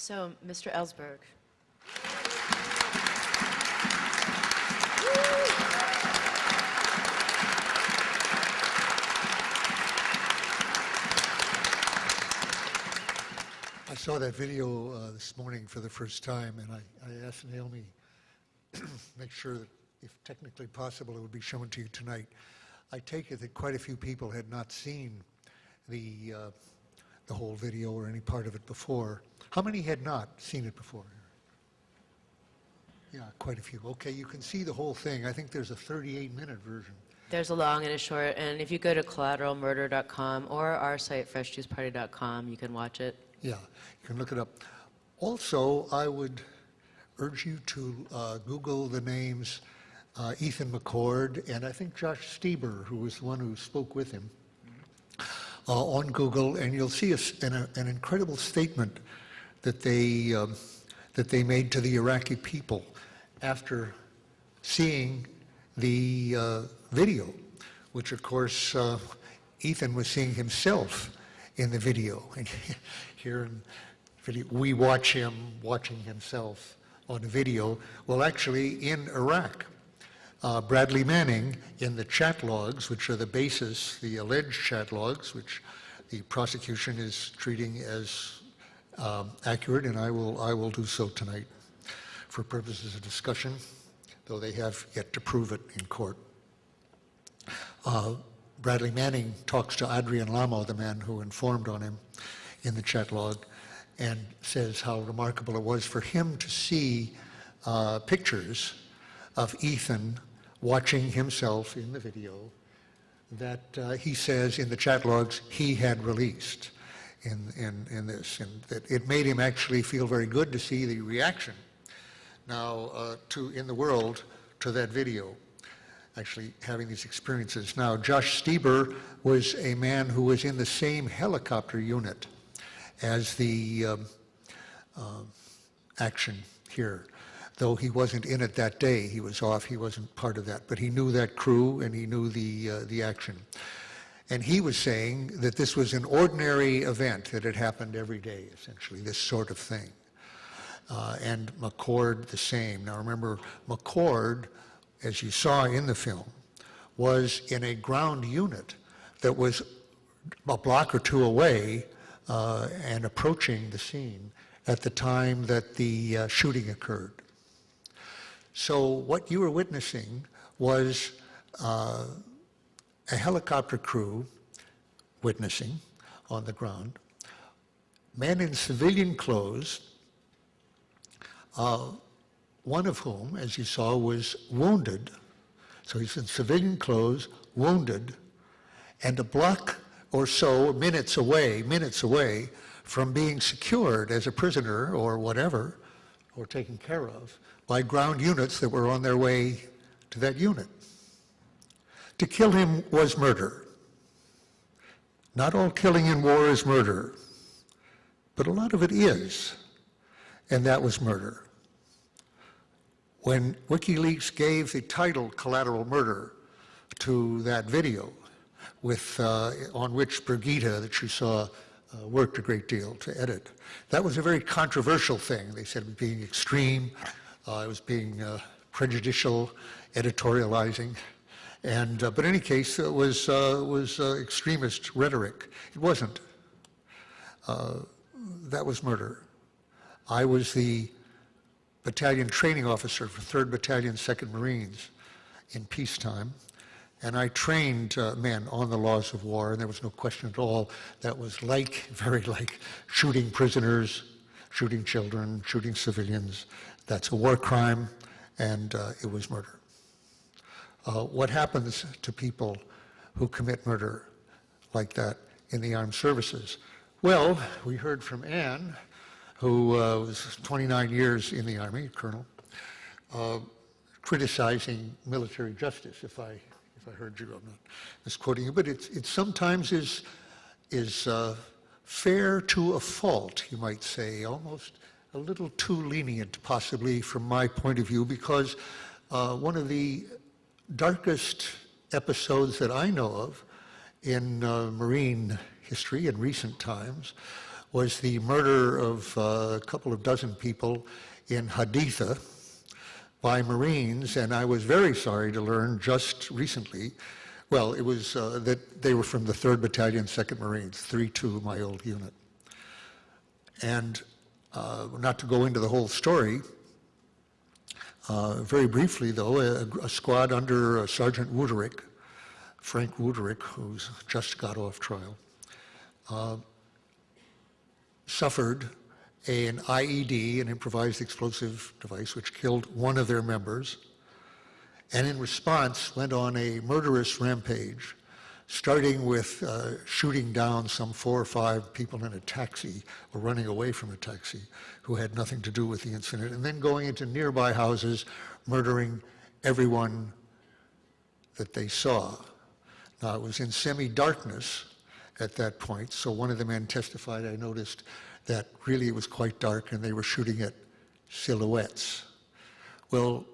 So, Mr. Ellsberg. I saw that video this morning for the first time, and I asked Naomi make sure that, if technically possible, it would be shown to you tonight. I take it that quite a few people had not seen the whole video or any part of it before. How many had not seen it before? Yeah, quite a few. Okay, you can see the whole thing. I think there's a 38-minute version. There's a long and a short, and if you go to collateralmurder.com or our site, freshjuiceparty.com, you can watch it. Yeah, you can look it up. Also, I would urge you to Google the names Ethan McCord and I think Josh Stieber, who was the one who spoke with him, on Google, and you'll see an incredible statement that they made to the Iraqi people after seeing the video, which of course Ethan was seeing himself in the video. And here in video, we watch him watching himself on a video. Well, actually, in Iraq, Bradley Manning, in the chat logs, which are the basis, the alleged chat logs, which the prosecution is treating as accurate, and I will do so tonight for purposes of discussion, though they have yet to prove it in court. Bradley Manning talks to Adrian Lamo, the man who informed on him in the chat log, and says how remarkable it was for him to see pictures of Ethan watching himself in the video that he says in the chat logs he had released in this, and that it made him actually feel very good to see the reaction now in the world to that video, actually having these experiences. Now, Josh Stieber was a man who was in the same helicopter unit as the action here. Though he wasn't in it that day, he was off, he wasn't part of that, but he knew that crew and he knew the action. And he was saying that this was an ordinary event, that it happened every day, essentially, this sort of thing. And McCord the same. Now remember, McCord, as you saw in the film, was in a ground unit that was a block or two away and approaching the scene at the time that the shooting occurred. So what you were witnessing was a helicopter crew witnessing on the ground, men in civilian clothes, one of whom, as you saw, was wounded. So he's in civilian clothes, wounded, and a block or so, minutes away from being secured as a prisoner or whatever, or taken care of, by ground units that were on their way to that unit. To kill him was murder. Not all killing in war is murder, but a lot of it is, and that was murder. When WikiLeaks gave the title Collateral Murder to that video, on which Brigitte, that you saw, worked a great deal to edit, that was a very controversial thing. They said it was being extreme, it was being prejudicial, editorializing, and but in any case, it was extremist rhetoric. It wasn't. That was murder. I was the battalion training officer for 3rd Battalion, 2nd Marines in peacetime, and I trained men on the laws of war, and there was no question at all that was very like shooting prisoners, shooting children, shooting civilians. That's a war crime, and it was murder. What happens to people who commit murder like that in the armed services? Well, we heard from Anne, who was 29 years in the Army, a colonel, criticizing military justice, if I heard you. I'm not misquoting you, but it sometimes is fair to a fault, you might say, almost a little too lenient, possibly, from my point of view, because one of the darkest episodes that I know of in Marine history in recent times was the murder of a couple of dozen people in Heredia by Marines, and I was very sorry to learn just recently, well, it was that they were from the 3rd Battalion, 2nd Marines, 3-2, my old unit. And not to go into the whole story, very briefly though, a squad under Sergeant Wuderick, Frank Wuderick, who's just got off trial, suffered an IED, an improvised explosive device, which killed one of their members, and in response went on a murderous rampage, starting with shooting down some 4 or 5 people in a taxi, or running away from a taxi, who had nothing to do with the incident, and then going into nearby houses, murdering everyone that they saw. Now, it was in semi-darkness at that point, so one of the men testified, I noticed that really it was quite dark and they were shooting at silhouettes. Well,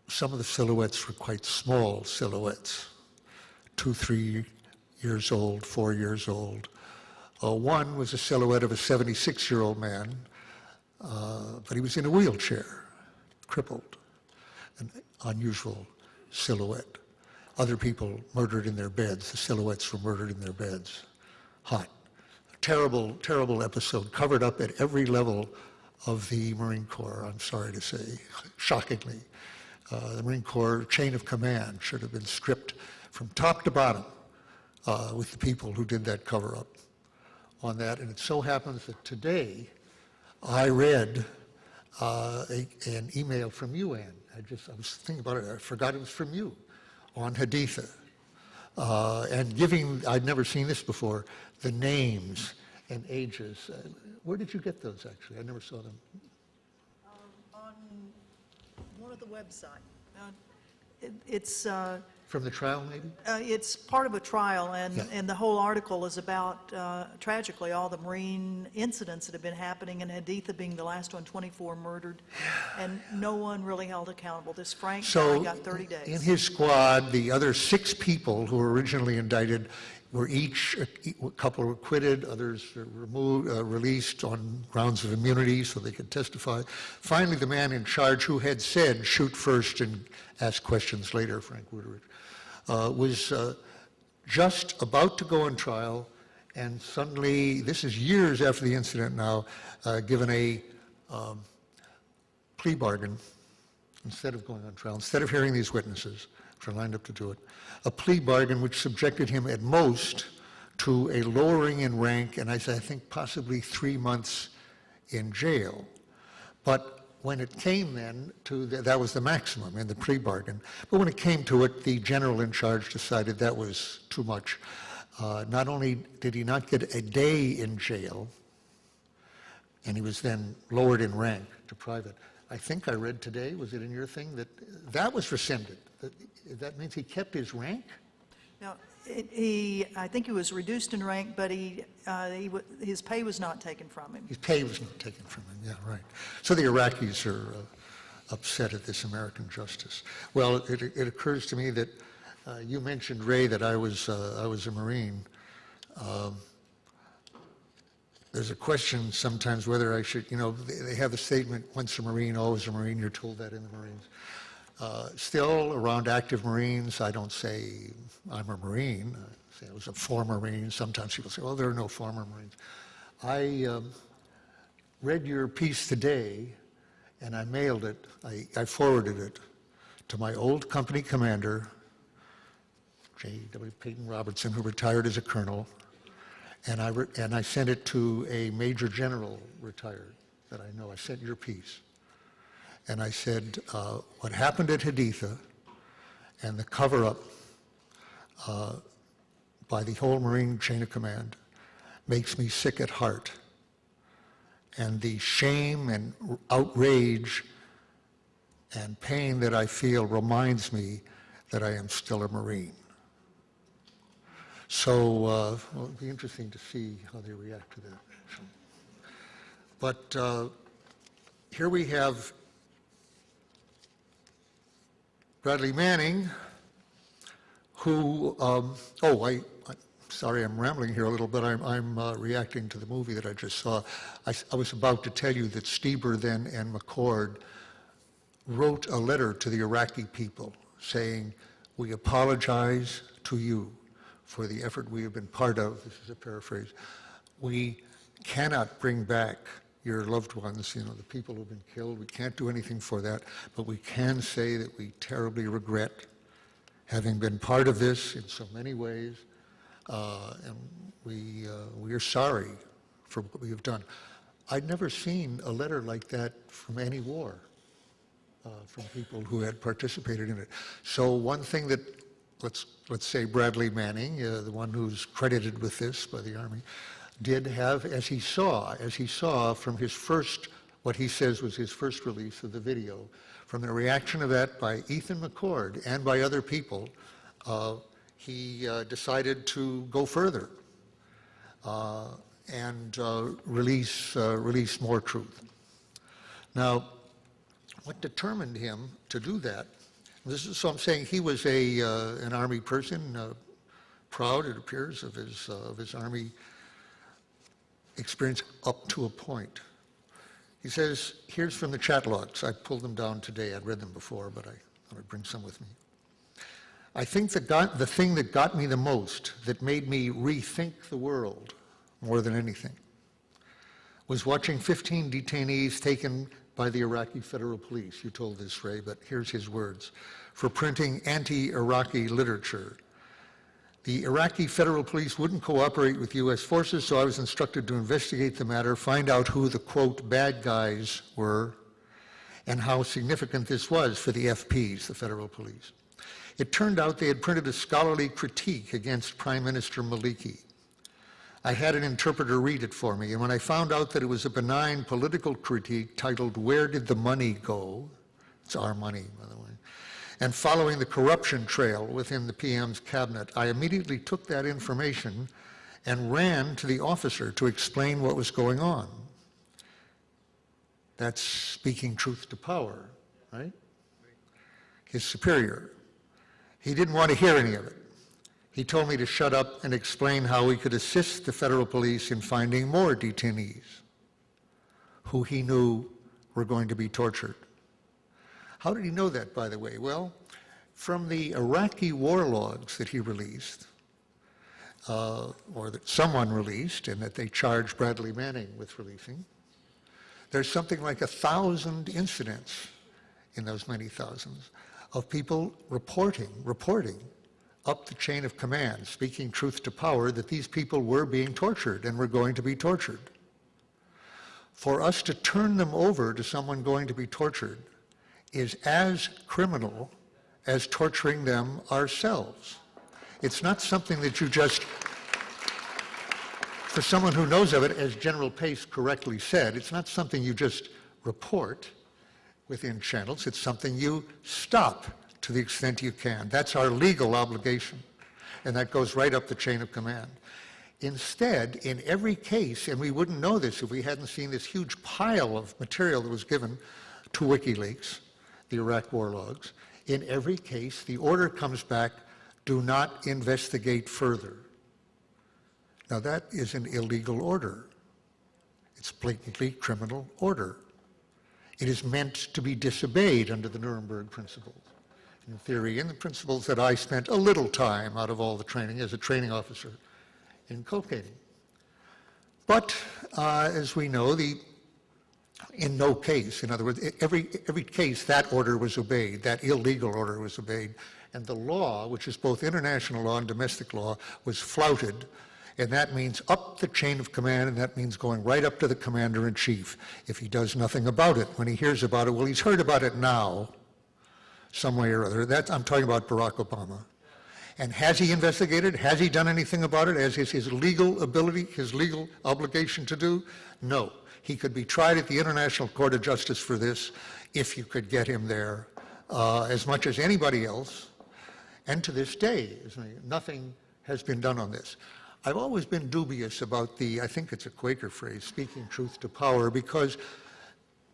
some of the silhouettes were quite small silhouettes, 2, 3 years old, 4 years old. One was a silhouette of a 76-year-old man, but he was in a wheelchair, crippled, an unusual silhouette. Other people murdered in their beds. The silhouettes were murdered in their beds. Hot. Terrible, terrible episode, covered up at every level of the Marine Corps, I'm sorry to say, shockingly. The Marine Corps chain of command should have been stripped from top to bottom with the people who did that cover-up on that. And it so happens that today I read an email from you, Ann. I was thinking about it, I forgot it was from you, on Heredia. And giving, I'd never seen this before, the names and ages. Where did you get those, actually? I never saw them. On one of the websites. It's From the trial, maybe? it's part of a trial, and Yeah. and the whole article is about tragically all the Marine incidents that have been happening, and Heredia being the last one, 24 murdered, and no one really held accountable. This Frank guy got 30 days. In his squad, the other 6 people who were originally indicted were each, a couple were acquitted, others were removed, released on grounds of immunity so they could testify. Finally, the man in charge who had said, shoot first and ask questions later, Frank Wuderick, was just about to go on trial, and suddenly, this is years after the incident now, given a plea bargain instead of going on trial, instead of hearing these witnesses, which are lined up to do it, a plea bargain which subjected him at most to a lowering in rank, and I think possibly 3 months in jail. But when it came then to, that was the maximum in the plea bargain, but when it came to it, the general in charge decided that was too much. Not only did he not get a day in jail, and he was then lowered in rank to private, I think I read today, was it in your thing, that was rescinded. That means he kept his rank? Now, I think he was reduced in rank, but his pay was not taken from him. His pay was not taken from him, yeah, right. So the Iraqis are upset at this American justice. Well, it occurs to me that you mentioned, Ray, that I was a Marine. There's a question sometimes whether I should, they have the statement, once a Marine, always a Marine. You're told that in the Marines. Still, around active Marines, I don't say I'm a Marine. I say I was a former Marine. Sometimes people say, well, there are no former Marines. I read your piece today, and I mailed it. I forwarded it to my old company commander, J.W. Peyton Robertson, who retired as a colonel, and I sent it to a major general retired that I know. I sent your piece. And I said, what happened at Heredia and the cover-up by the whole Marine chain of command makes me sick at heart. And the shame and outrage and pain that I feel reminds me that I am still a Marine. So it'll be interesting to see how they react to that. But here we have Bradley Manning, who, sorry I'm rambling here a little, but I'm reacting to the movie that I just saw. I was about to tell you that Stieber then and McCord wrote a letter to the Iraqi people saying, we apologize to you for the effort we have been part of. This is a paraphrase. We cannot bring back your loved ones, you know, the people who've been killed. We can't do anything for that, but we can say that we terribly regret having been part of this in so many ways, and we are sorry for what we have done. I'd never seen a letter like that from any war, from people who had participated in it. So one thing that, let's say Bradley Manning, the one who's credited with this by the Army, did have, as he saw from his first, what he says was his first release of the video, from the reaction of that by Ethan McCord and by other people, he decided to go further and release more truth. Now, what determined him to do that? So I'm saying he was an Army person, proud, it appears, of his Army experience up to a point. He says, here's from the chat logs. I pulled them down today. I'd read them before, but I thought I'd bring some with me. I think the thing that got me the most, that made me rethink the world more than anything, was watching 15 detainees taken by the Iraqi Federal Police. You told this, Ray, but here's his words. For printing anti-Iraqi literature. The Iraqi Federal Police wouldn't cooperate with U.S. forces, so I was instructed to investigate the matter, find out who the, quote, bad guys were, and how significant this was for the FPs, the Federal Police. It turned out they had printed a scholarly critique against Prime Minister Maliki. I had an interpreter read it for me, and when I found out that it was a benign political critique titled, Where Did the Money Go? It's our money, by the way. And following the corruption trail within the PM's cabinet, I immediately took that information and ran to the officer to explain what was going on. That's speaking truth to power, right? His superior. He didn't want to hear any of it. He told me to shut up and explain how we could assist the federal police in finding more detainees who he knew were going to be tortured. How did he know that, by the way? Well, from the Iraqi war logs that he released, or that someone released, and that they charged Bradley Manning with releasing, there's something like 1,000 incidents in those many thousands of people reporting up the chain of command, speaking truth to power, that these people were being tortured and were going to be tortured. For us to turn them over to someone going to be tortured is as criminal as torturing them ourselves. It's not something that you just, for someone who knows of it, as General Pace correctly said, it's not something you just report within channels, it's something you stop to the extent you can. That's our legal obligation, and that goes right up the chain of command. Instead, in every case, and we wouldn't know this if we hadn't seen this huge pile of material that was given to WikiLeaks, the Iraq war logs, in every case, the order comes back, do not investigate further. Now that is an illegal order. It's blatantly criminal order. It is meant to be disobeyed under the Nuremberg principles, in theory, and the principles that I spent a little time out of all the training as a training officer inculcating. But as we know, in no case, in other words, every case, that order was obeyed, that illegal order was obeyed, and the law, which is both international law and domestic law, was flouted, and that means up the chain of command, and that means going right up to the commander-in-chief if he does nothing about it. When he hears about it, well, he's heard about it now, some way or other. I'm talking about Barack Obama. And has he investigated? Has he done anything about it, as is his legal ability, his legal obligation to do? No. He could be tried at the International Court of Justice for this if you could get him there, as much as anybody else. And to this day, nothing has been done on this. I've always been dubious about I think it's a Quaker phrase, speaking truth to power, because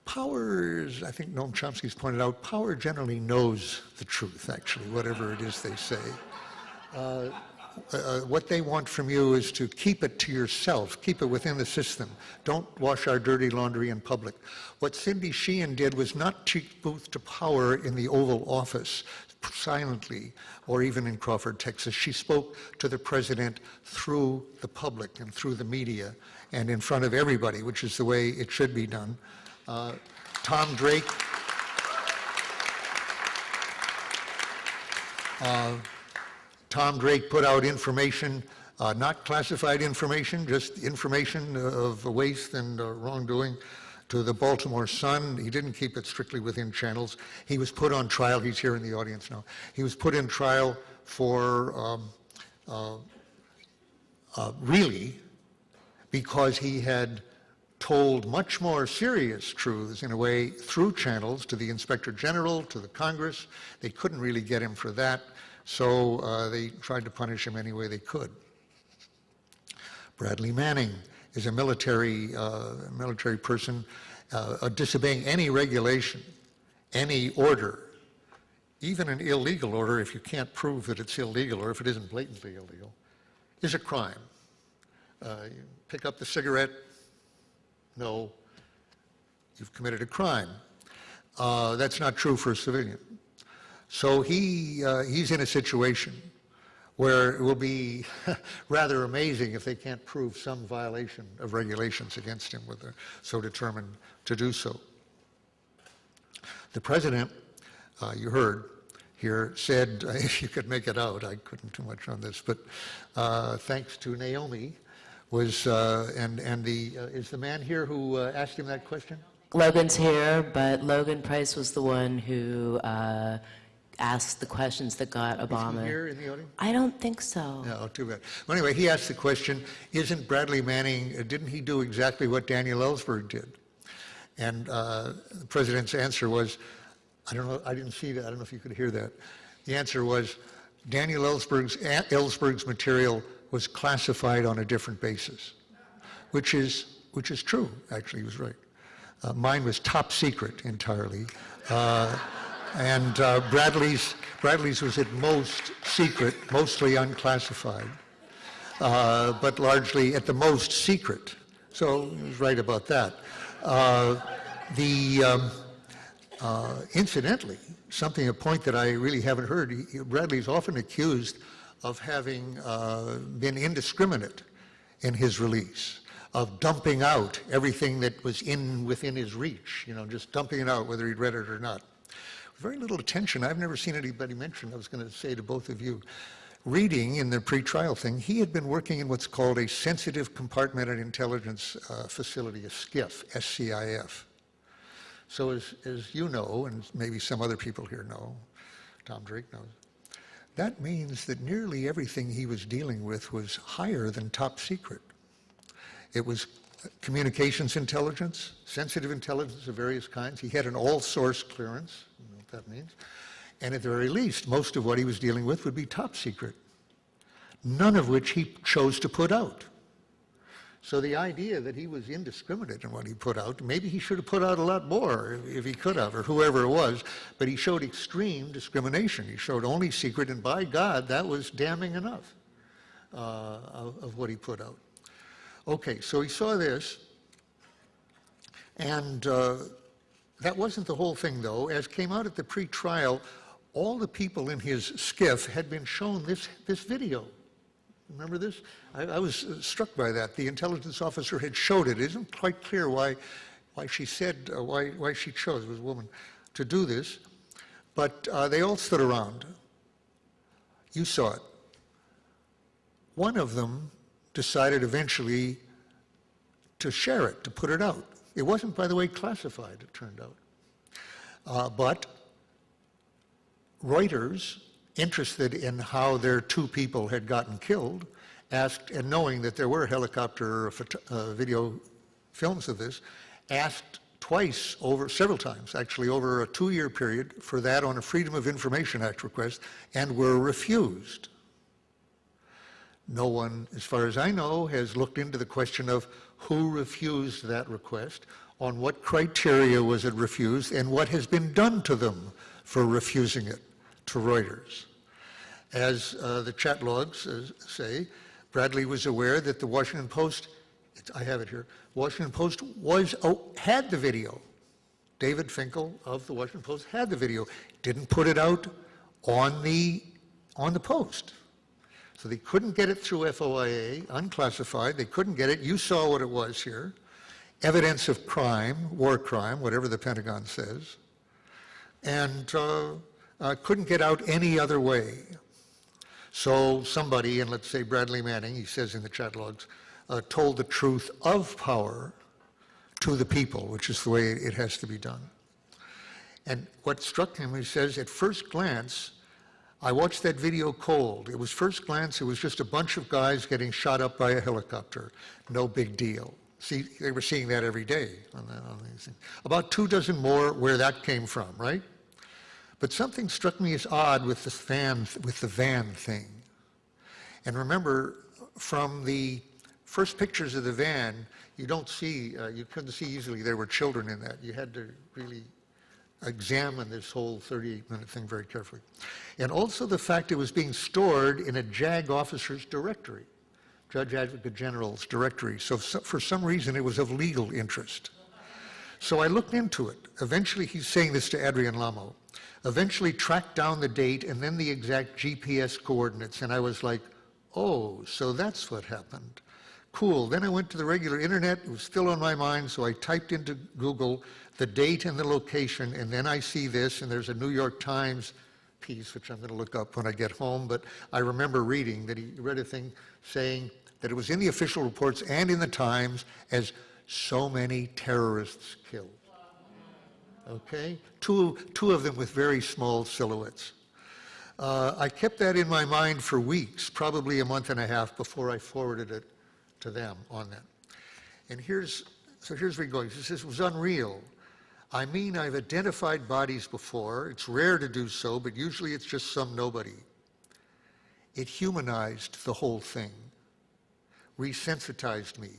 power is, I think Noam Chomsky's pointed out, power generally knows the truth, actually, whatever it is they say. what they want from you is to keep it to yourself, keep it within the system. Don't wash our dirty laundry in public. What Cindy Sheehan did was not cheek booth to power in the Oval Office silently, or even in Crawford, Texas. She spoke to the president through the public and through the media and in front of everybody, which is the way it should be done. Tom Drake put out information, not classified information, just information of waste and wrongdoing to the Baltimore Sun. He didn't keep it strictly within channels. He was put on trial. He's here in the audience now. He was put in trial for really because he had told much more serious truths in a way through channels to the Inspector General, to the Congress. They couldn't really get him for that, so they tried to punish him any way they could. Bradley Manning is a military person disobeying any regulation, any order, even an illegal order, if you can't prove that it's illegal or if it isn't blatantly illegal, is a crime. You pick up the cigarette, no, you've committed a crime. That's not true for a civilian. So he's in a situation where it will be rather amazing if they can't prove some violation of regulations against him, where they're so determined to do so. The president, you heard here, said, if you could make it out, I couldn't too much on this, but thanks to Naomi, is the man here who asked him that question? Logan's here, but Logan Price was the one who asked the questions that got Obama. Is he here in the audience? I don't think so. No, too bad. Well, anyway, he asked the question, isn't Bradley Manning, didn't he do exactly what Daniel Ellsberg did? And the president's answer was, I don't know, I didn't see that, I don't know if you could hear that. The answer was, Daniel Ellsberg's material was classified on a different basis, which is true, actually, he was right. Mine was top secret entirely. And Bradley's was at most secret, mostly unclassified, but largely at the most secret. So he was right about that. Incidentally, a point that I really haven't heard, Bradley's often accused of having been indiscriminate in his release, of dumping out everything that was within his reach, just dumping it out whether he'd read it or not. Very little attention. I've never seen anybody mention, I was going to say to both of you, reading in the pre-trial thing, he had been working in what's called a sensitive compartmented intelligence facility, a SCIF, S-C-I-F. So as you know, and maybe some other people here know, Tom Drake knows, that means that nearly everything he was dealing with was higher than top secret. It was communications intelligence, sensitive intelligence of various kinds. He had an all-source clearance, you know what that means. And at the very least, most of what he was dealing with would be top secret, none of which he chose to put out. So the idea that he was indiscriminate in what he put out, maybe he should have put out a lot more if he could have, or whoever it was, but he showed extreme discrimination. He showed only secret, and by God, that was damning enough of what he put out. Okay, so he saw this, and that wasn't the whole thing, though. As came out at the pre-trial, all the people in his SCIF had been shown this video. Remember this? I was struck by that. The intelligence officer had showed it. It isn't quite clear why she said, why she chose, it was a woman, to do this. But they all stood around. You saw it. One of them decided eventually to share it, to put it out. It wasn't, by the way, classified, it turned out. But Reuters, interested in how their two people had gotten killed, asked, and knowing that there were helicopter video films of this, asked twice, several times, actually over a 2-year period, for that on a Freedom of Information Act request, and were refused. No one, as far as I know, has looked into the question of who refused that request, on what criteria was it refused, and what has been done to them for refusing it to Reuters. As the chat logs say, Bradley was aware that the Washington Post, I have it here, Washington Post had the video. David Finkel of the Washington Post had the video, didn't put it out on the Post. So they couldn't get it through FOIA, unclassified, they couldn't get it. You saw what it was here. Evidence of crime, war crime, whatever the Pentagon says, and couldn't get out any other way. So somebody, and let's say Bradley Manning, he says in the chat logs, told the truth of power to the people, which is the way it has to be done. And what struck him, he says, at first glance, I watched that video cold. It was first glance, it was just a bunch of guys getting shot up by a helicopter. No big deal. See, they were seeing that every day on these things. About 24 more where that came from, right? But something struck me as odd with the van thing. And remember, from the first pictures of the van, you don't see, you couldn't see easily there were children in that. You had to really examine this whole 38-minute thing very carefully. And also the fact it was being stored in a JAG officer's directory, Judge Advocate General's directory. So for some reason, it was of legal interest. So I looked into it. Eventually, he's saying this to Adrian Lamo, eventually tracked down the date and then the exact GPS coordinates. And I was like, oh, so that's what happened. Cool. Then I went to the regular internet. It was still on my mind, so I typed into Google the date and the location, and then I see this, and there's a New York Times piece, which I'm going to look up when I get home, but I remember reading that he read a thing saying that it was in the official reports and in the Times as so many terrorists killed. Okay? Two of them with very small silhouettes. I kept that in my mind for weeks, probably a month and a half, before I forwarded it to them on that. And here's where he goes. He says, it was unreal. I mean, I've identified bodies before. It's rare to do so, but usually it's just some nobody. It humanized the whole thing, resensitized me.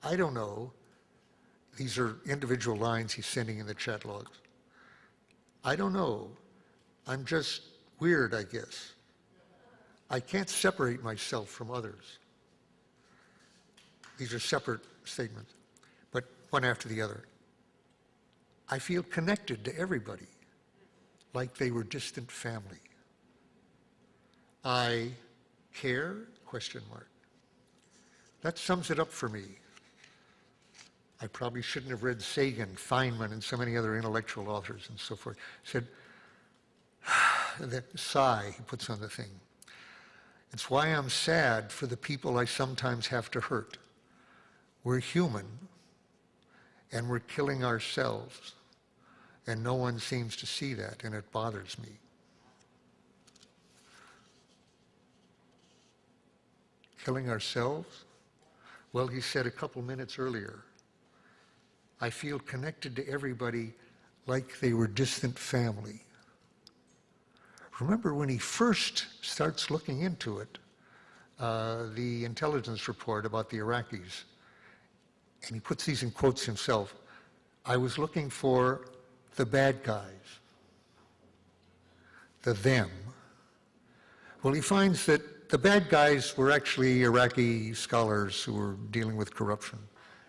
I don't know. These are individual lines he's sending in the chat logs. I don't know. I'm just weird, I guess. I can't separate myself from others. These are separate statements, but one after the other. I feel connected to everybody, like they were distant family. I care, question mark. That sums it up for me. I probably shouldn't have read Sagan, Feynman, and so many other intellectual authors and so forth. Said, that sigh he puts on the thing. It's why I'm sad for the people I sometimes have to hurt. We're human, and we're killing ourselves, and no one seems to see that, and it bothers me. Killing ourselves? Well, he said a couple minutes earlier, I feel connected to everybody like they were distant family. Remember when he first starts looking into it, the intelligence report about the Iraqis, and he puts these in quotes himself, I was looking for the bad guys, the them. Well, he finds that the bad guys were actually Iraqi scholars who were dealing with corruption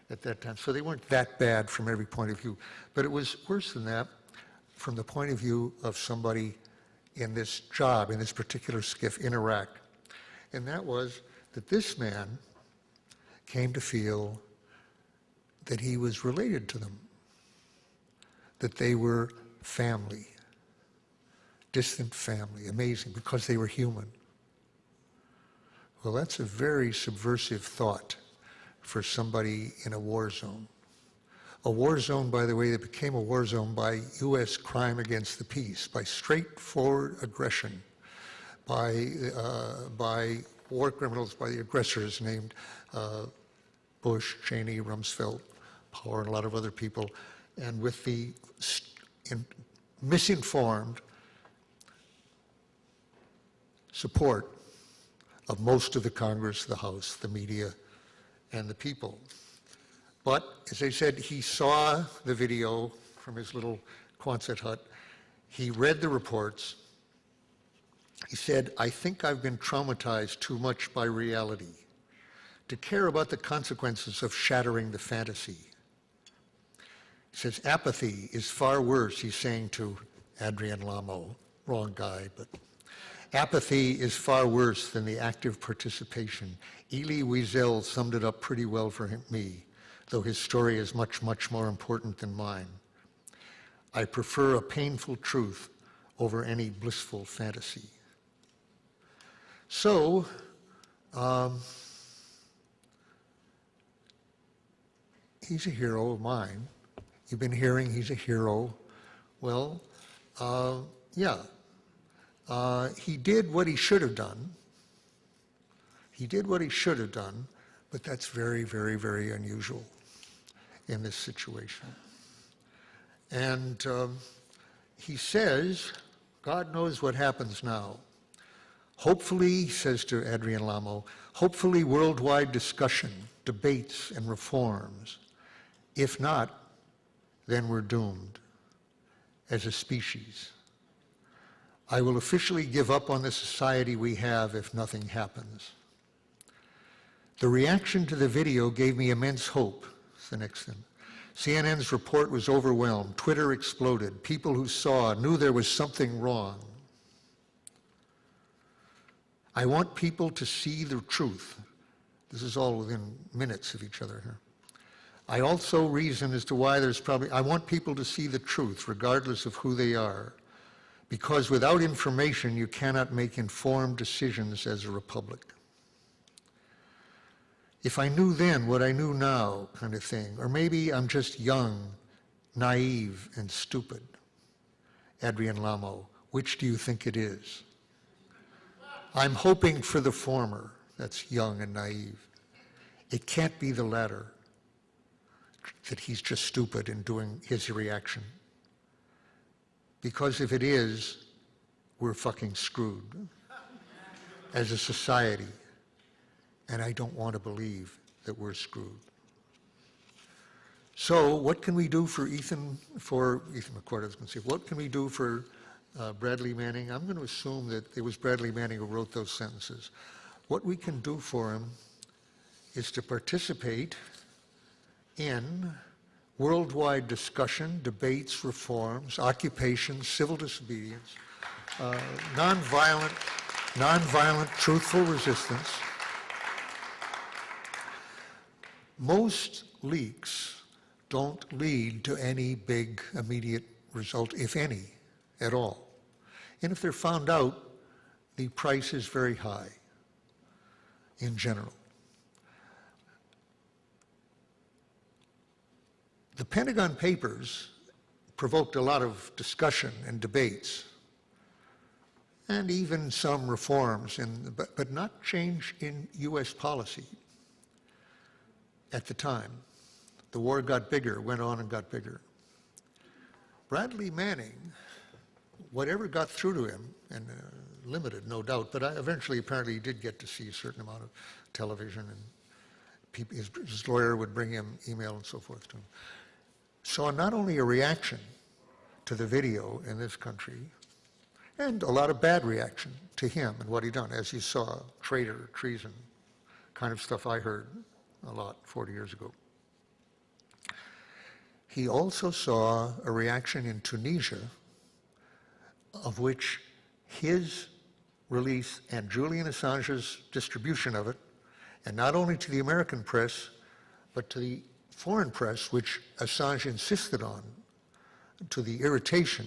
at that time. So they weren't that bad from every point of view. But it was worse than that from the point of view of somebody in this job, in this particular skiff in Iraq. And that was that this man came to feel that he was related to them, that they were family, distant family, amazing, because they were human. Well, that's a very subversive thought for somebody in a war zone. A war zone, by the way, that became a war zone by U.S. crime against the peace, by straightforward aggression, by war criminals, by the aggressors named Bush, Cheney, Rumsfeld, Power, and a lot of other people, and with the misinformed support of most of the Congress, the House, the media, and the people. But, as I said, he saw the video from his little Quonset hut. He read the reports. He said, "I think I've been traumatized too much by reality to care about the consequences of shattering the fantasy." He says, "Apathy is far worse," he's saying to Adrian Lamo, wrong guy, but apathy is far worse than the active participation. Elie Wiesel summed it up pretty well for me, though his story is much, much more important than mine. I prefer a painful truth over any blissful fantasy. So, he's a hero of mine. You've been hearing he's a hero. Well, yeah. He did what he should have done. He did what he should have done, but that's very, very, very unusual in this situation. And he says, God knows what happens now. Hopefully, he says to Adrian Lamo, hopefully worldwide discussion, debates, and reforms. If not, then we're doomed as a species. I will officially give up on the society we have if nothing happens. The reaction to the video gave me immense hope. That's the next thing. CNN's report was overwhelmed. Twitter exploded. People who saw knew there was something wrong. I want people to see the truth. This is all within minutes of each other here. I also reason as to why I want people to see the truth, regardless of who they are, because without information, you cannot make informed decisions as a republic. If I knew then what I knew now, kind of thing, or maybe I'm just young, naive, and stupid. Adrian Lamo, which do you think it is? I'm hoping for the former, that's young and naive. It can't be the latter, that he's just stupid in doing his reaction. Because if it is, we're fucking screwed as a society. And I don't want to believe that we're screwed. So what can we do for Ethan McCord, I was going to say, what can we do for Bradley Manning? I'm going to assume that it was Bradley Manning who wrote those sentences. What we can do for him is to participate in worldwide discussion, debates, reforms, occupation, civil disobedience, nonviolent, truthful resistance. Most leaks don't lead to any big immediate result, if any, at all. And if they're found out, the price is very high in general. The Pentagon Papers provoked a lot of discussion and debates, and even some reforms, but not change in U.S. policy at the time. The war got bigger, went on and got bigger. Bradley Manning, whatever got through to him, and limited, no doubt, but eventually apparently he did get to see a certain amount of television, and his lawyer would bring him email and so forth to him. Saw not only a reaction to the video in this country, and a lot of bad reaction to him and what he'd done, as you saw, traitor, treason, kind of stuff I heard a lot 40 years ago. He also saw a reaction in Tunisia, of which his release and Julian Assange's distribution of it, and not only to the American press, but to the foreign press, which Assange insisted on, to the irritation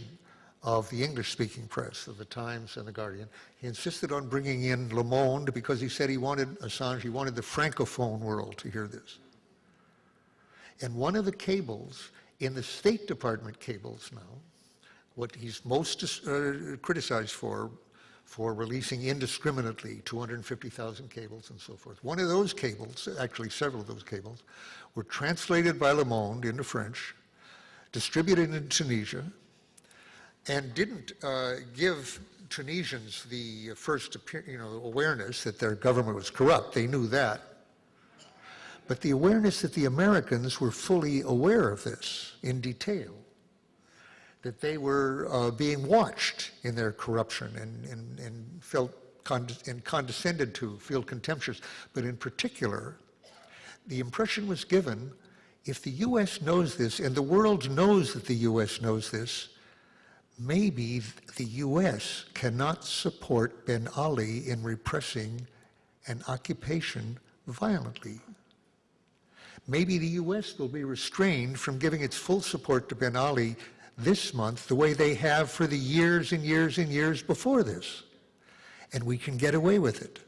of the English-speaking press, of the Times and the Guardian. He insisted on bringing in Le Monde because he said he wanted Assange, he wanted the Francophone world to hear this. And one of the cables, in the State Department cables now, what he's most criticized for releasing indiscriminately 250,000 cables and so forth. One of those cables, actually several of those cables, were translated by Le Monde into French, distributed in Tunisia, and didn't give Tunisians the first awareness that their government was corrupt. They knew that. But the awareness that the Americans were fully aware of this in detail. that they were being watched in their corruption and felt condescended to, feel contemptuous. But in particular, the impression was given, if the U.S. knows this, and the world knows that the U.S. knows this, maybe the U.S. cannot support Ben Ali in repressing an occupation violently. Maybe the U.S. will be restrained from giving its full support to Ben Ali this month the way they have for the years and years and years before this. And we can get away with it.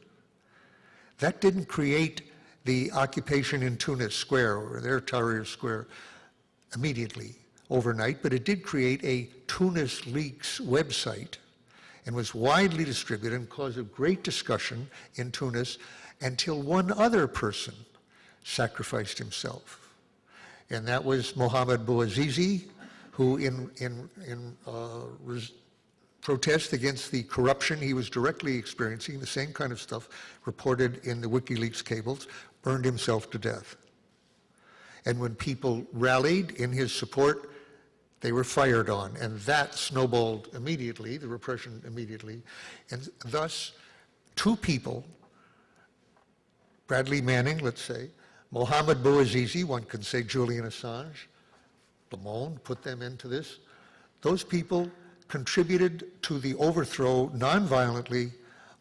That didn't create the occupation in Tunis Square, or their Tahrir Square, immediately, overnight, but it did create a Tunis Leaks website and was widely distributed and caused a great discussion in Tunis until one other person sacrificed himself. And that was Mohammed Bouazizi, who in protest against the corruption he was directly experiencing, the same kind of stuff reported in the WikiLeaks cables, burned himself to death. And when people rallied in his support, they were fired on, and that snowballed immediately, the repression immediately. And thus, two people, Bradley Manning, let's say, Mohammed Bouazizi, one can say Julian Assange, Le Monde put them into this. Those people contributed to the overthrow, non-violently,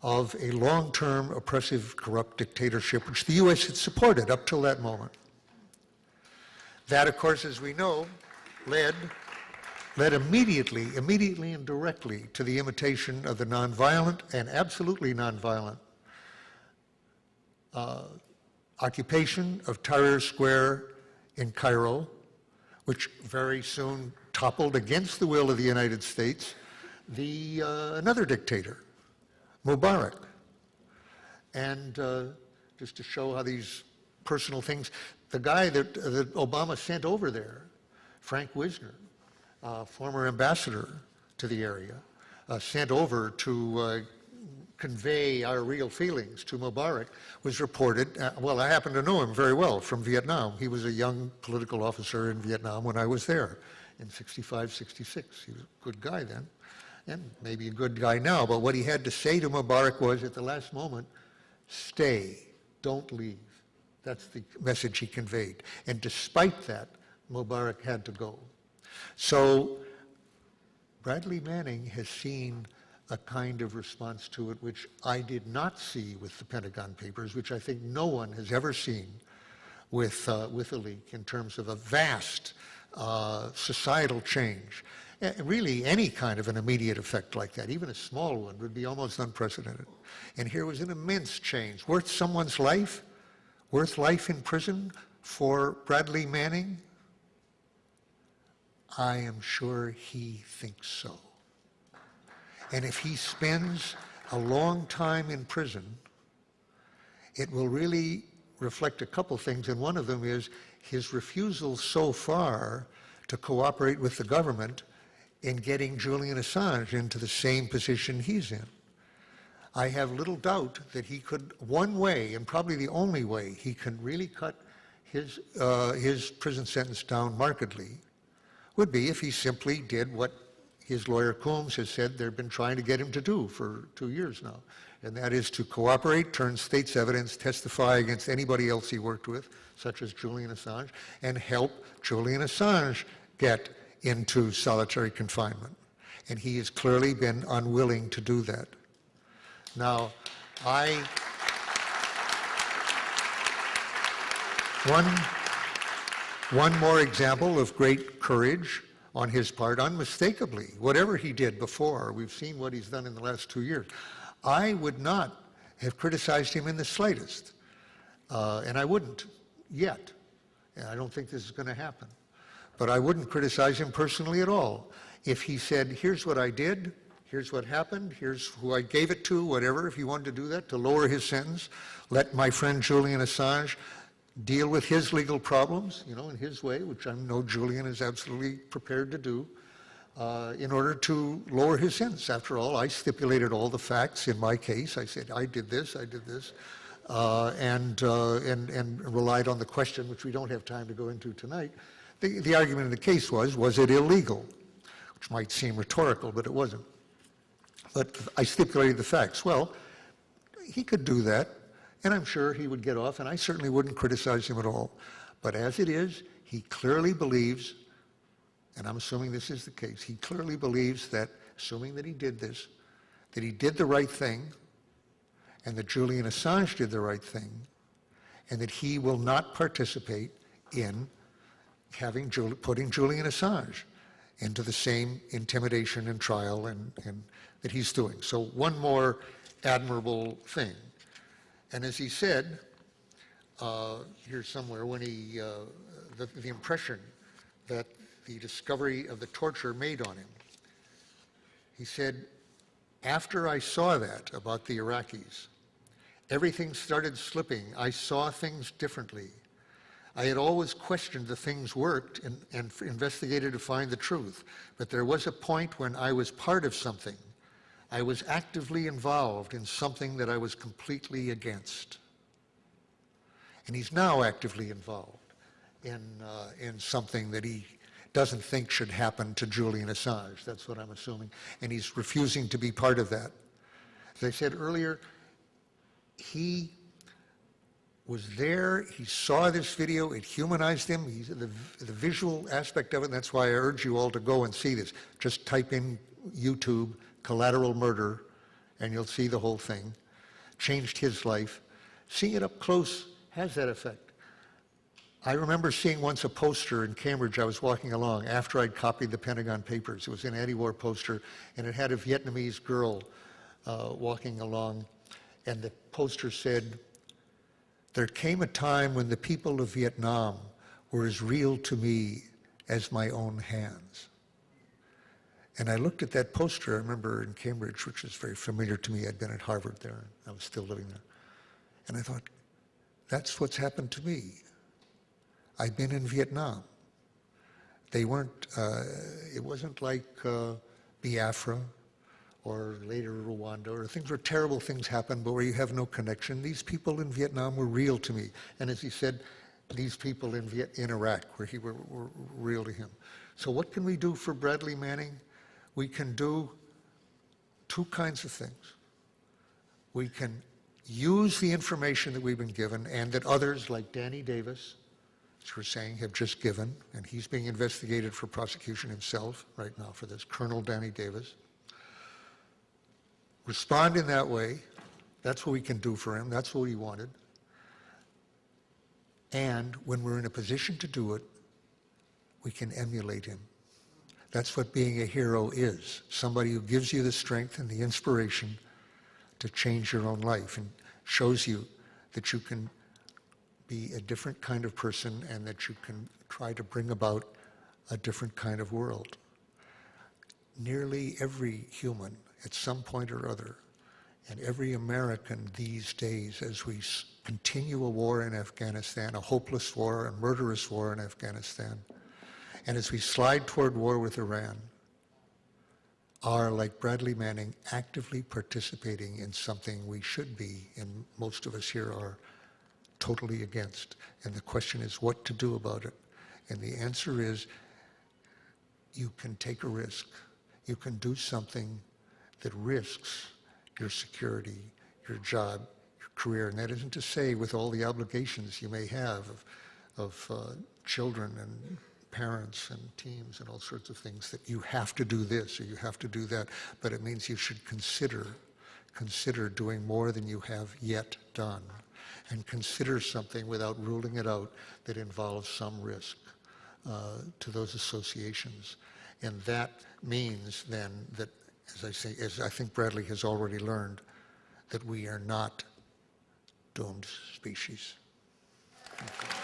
of a long-term oppressive, corrupt dictatorship, which the U.S. had supported up till that moment. That, of course, as we know, led immediately and directly to the imitation of the nonviolent and absolutely nonviolent occupation of Tahrir Square in Cairo, which very soon toppled against the will of the United States another dictator, Mubarak. And just to show how these personal things, the guy that Obama sent over there, Frank Wisner, former ambassador to the area, sent over to convey our real feelings to Mubarak, was reported, well, I happen to know him very well from Vietnam. He was a young political officer in Vietnam when I was there in 65, 66. He was a good guy then, and maybe a good guy now, but what he had to say to Mubarak was, at the last moment, stay, don't leave. That's the message he conveyed. And despite that, Mubarak had to go. So Bradley Manning has seen a kind of response to it which I did not see with the Pentagon Papers, which I think no one has ever seen with a leak in terms of a vast societal change. Really, any kind of an immediate effect like that, even a small one, would be almost unprecedented. And here was an immense change, worth someone's life, worth life in prison for Bradley Manning. I am sure he thinks so. And if he spends a long time in prison, it will really reflect a couple things, and one of them is his refusal so far to cooperate with the government in getting Julian Assange into the same position he's in. I have little doubt that he could, one way, and probably the only way, he can really cut his prison sentence down markedly, would be if he simply did what his lawyer Coombs has said they've been trying to get him to do for 2 years now, and that is to cooperate, turn state's evidence, testify against anybody else he worked with, such as Julian Assange, and help Julian Assange get into solitary confinement. And he has clearly been unwilling to do that. Now, one more example of great courage on his part, unmistakably, whatever he did before, we've seen what he's done in the last 2 years. I would not have criticized him in the slightest, and I wouldn't yet. And I don't think this is going to happen. But I wouldn't criticize him personally at all. If he said, here's what I did, here's what happened, here's who I gave it to, whatever, if he wanted to do that, to lower his sentence, let my friend Julian Assange deal with his legal problems, in his way, which I know Julian is absolutely prepared to do, in order to lower his sentence. After all, I stipulated all the facts in my case. I said, I did this, and relied on the question, which we don't have time to go into tonight. The argument in the case was it illegal? which might seem rhetorical, but it wasn't. But I stipulated the facts. Well, he could do that, and I'm sure he would get off, and I certainly wouldn't criticize him at all. But as it is, he clearly believes, and I'm assuming this is the case, he clearly believes that, assuming that he did this, that he did the right thing, and that Julian Assange did the right thing, and that he will not participate in putting Julian Assange into the same intimidation and trial and that he's doing. So one more admirable thing. And as he said, here somewhere, when he, the impression that the discovery of the torture made on him, he said, after I saw that about the Iraqis, everything started slipping. I saw things differently. I had always questioned the things worked and investigated to find the truth. But there was a point when I was part of something. I was actively involved in something that I was completely against. And he's now actively involved in something that he doesn't think should happen to Julian Assange. That's what I'm assuming. And he's refusing to be part of that. As I said earlier, he was there, he saw this video, it humanized him, the visual aspect of it, and that's why I urge you all to go and see this. Just type in YouTube, collateral murder, and you'll see the whole thing. Changed his life. Seeing it up close has that effect. I remember seeing once a poster in Cambridge. I was walking along after I'd copied the Pentagon Papers. It was an anti-war poster, and it had a Vietnamese girl walking along, and the poster said, "There came a time when the people of Vietnam were as real to me as my own hands." And I looked at that poster, I remember in Cambridge, which is very familiar to me. I'd been at Harvard there, and I was still living there. And I thought, that's what's happened to me. I've been in Vietnam. They weren't, it wasn't like Biafra or later Rwanda, or things where terrible things happen, but where you have no connection. These people in Vietnam were real to me. And as he said, these people in Iraq were real to him. So what can we do for Bradley Manning? We can do two kinds of things. We can use the information that we've been given and that others like Danny Davis, as we're saying, have just given, and he's being investigated for prosecution himself right now for this, Colonel Danny Davis. Respond in that way. That's what we can do for him. That's what he wanted. And when we're in a position to do it, we can emulate him. That's what being a hero is. Somebody who gives you the strength and the inspiration to change your own life and shows you that you can be a different kind of person and that you can try to bring about a different kind of world. Nearly every human at some point or other, and every American these days, as we continue a war in Afghanistan, a hopeless war, a murderous war in Afghanistan, and as we slide toward war with Iran, are, like Bradley Manning, actively participating in something we should be, and most of us here are, totally against. And the question is what to do about it. And the answer is you can take a risk. You can do something that risks your security, your job, your career. And that isn't to say with all the obligations you may have of children and parents and teams and all sorts of things that you have to do this or you have to do that. But it means you should consider doing more than you have yet done. And consider something without ruling it out that involves some risk to those associations. And that means then that, as I say, as I think Bradley has already learned, that we are not doomed species. Thank you.